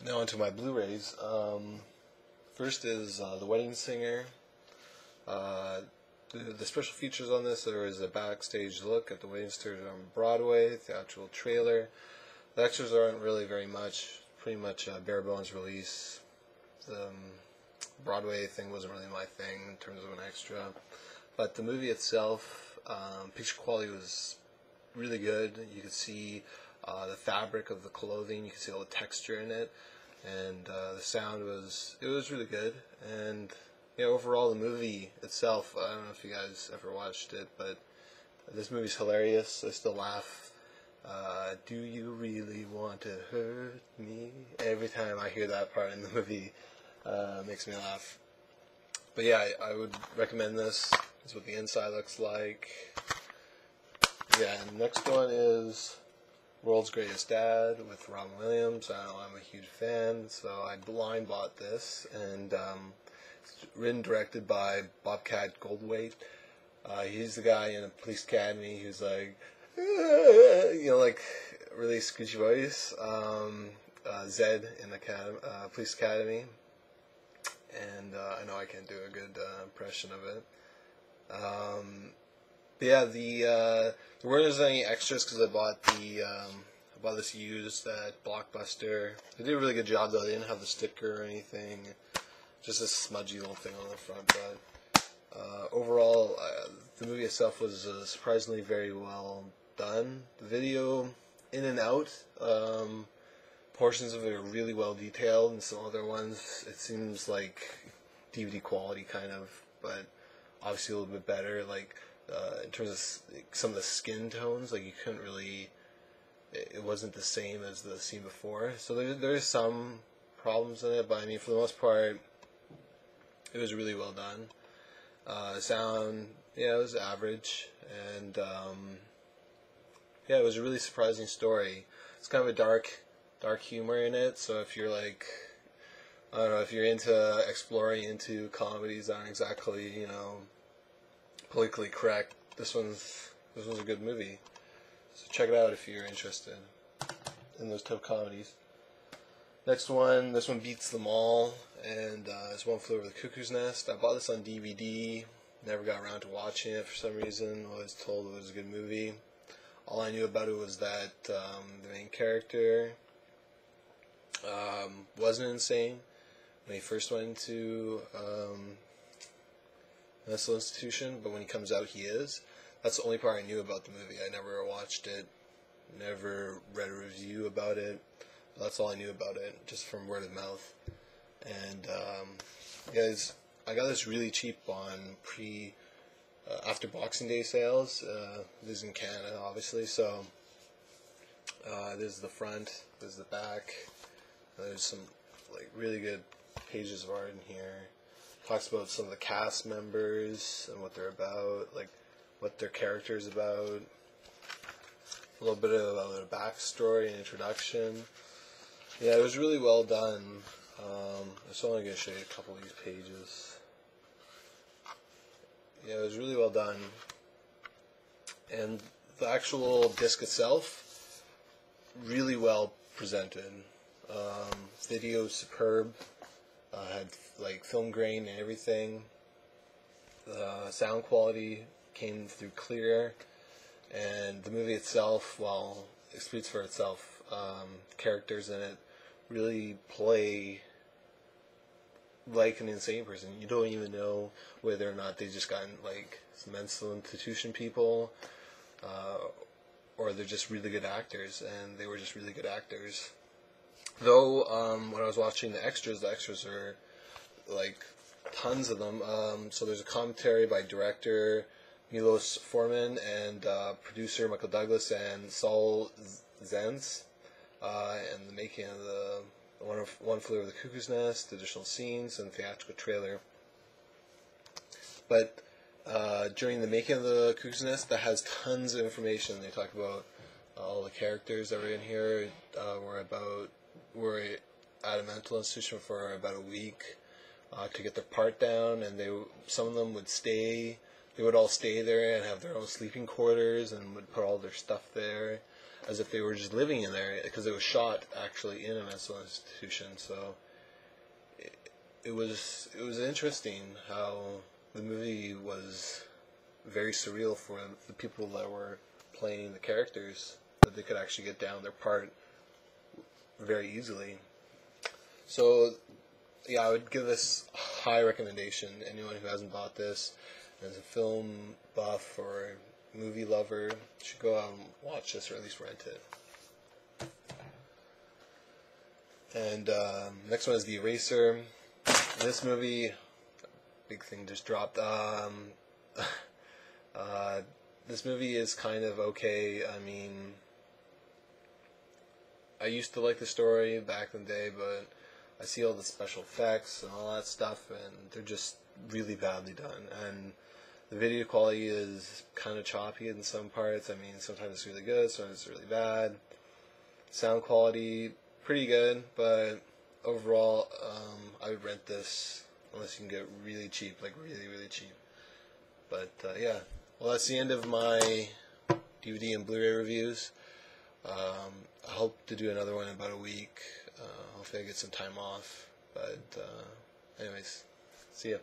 Now onto my Blu-rays. First is The Wedding Singer. The special features on this, there is a backstage look at the wedding singer on Broadway, the actual trailer. The extras aren't really very much, pretty much a bare bones release. The Broadway thing wasn't really my thing in terms of an extra. But the movie itself, picture quality was really good. You could see the fabric of the clothing, you could see all the texture in it, and the sound was really good. And overall the movie itself, I don't know if you guys ever watched it, but this movie's hilarious. I still laugh. Do you really want to hurt me? Every time I hear that part in the movie, it makes me laugh. But yeah, I would recommend this. This is what the inside looks like. Yeah, and the next one is World's Greatest Dad with Robin Williams. I know I'm a huge fan, so I blind bought this, and it's written and directed by Bobcat Goldthwait. He's the guy in a police academy who's like, like really screechy voice. Zed in the police academy, and I know I can't do a good impression of it. But yeah, there weren't any extras because I bought this used at Blockbuster. They did a really good job though. They didn't have the sticker or anything, just a smudgy little thing on the front. But overall, the movie itself was surprisingly very well done. The video, in and out, portions of it are really well detailed, and some other ones it seems like DVD quality kind of, but obviously a little bit better. Like in terms of some of the skin tones, like you couldn't really, it wasn't the same as the scene before. So there's some problems in it, but I mean for the most part, it was really well done. Sound, it was average, and it was a really surprising story. It's kind of a dark humor in it, so if you're like, I don't know, if you're into exploring into comedies that aren't exactly, politically correct, this one's a good movie. So check it out if you're interested in those type of comedies. This one beats them all, and it's One Flew Over the Cuckoo's Nest. I bought this on DVD, never got around to watching it for some reason. I was told it was a good movie. All I knew about it was that the main character wasn't insane when he first went into a mental institution, but when he comes out, he is. That's the only part I knew about the movie. I never watched it, never read a review about it. That's all I knew about it, just from word of mouth. And I got this really cheap on after Boxing Day sales. This is in Canada, obviously. So this is the front, this is the back. There's some really good pages of art in here. Talks about some of the cast members and what they're about, what their character is about. A little bit about their backstory and introduction. Yeah, it was really well done. I'm just only going to show you a couple of these pages. Yeah, it was really well done. And the actual disc itself, really well presented. Video superb. Had film grain and everything. Sound quality came through clear. And the movie itself, it speaks for itself. Characters in it really play like an insane person. You don't even know whether or not they just gotten some mental institution people, or they're just really good actors, and they were just really good actors. Though when I was watching the extras are tons of them. So there's a commentary by director Milos Forman and producer Michael Douglas and Saul Zaentz, and the making of the One Flew Over the Cuckoo's Nest, additional scenes, and theatrical trailer. But during the making of the Cuckoo's Nest, that has tons of information. They talk about all the characters that were in here. Were at a mental institution for about a week to get their part down, and some of them would stay they would all stay there and have their own sleeping quarters and would put all their stuff there as if they were just living in there, because it was shot actually in a mental institution. So it was interesting how the movie was very surreal for the people that were playing the characters, that they could actually get down their part very easily. So yeah, I would give this a high recommendation. Anyone who hasn't bought this as a film buff or movie lover should go out and watch this, or at least rent it. And next one is The Eraser. This movie, big thing just dropped. This movie is kind of okay. I mean, I used to like the story back in the day, but I see all the special effects and all that stuff, and they're just really badly done. And the video quality is kind of choppy in some parts. I mean, sometimes it's really good, sometimes it's really bad. Sound quality, pretty good, but overall, I would rent this unless you can get really cheap, like really, really cheap. But yeah, well, that's the end of my DVD and Blu-ray reviews. I hope to do another one in about a week. Hopefully I get some time off. But anyways, see ya.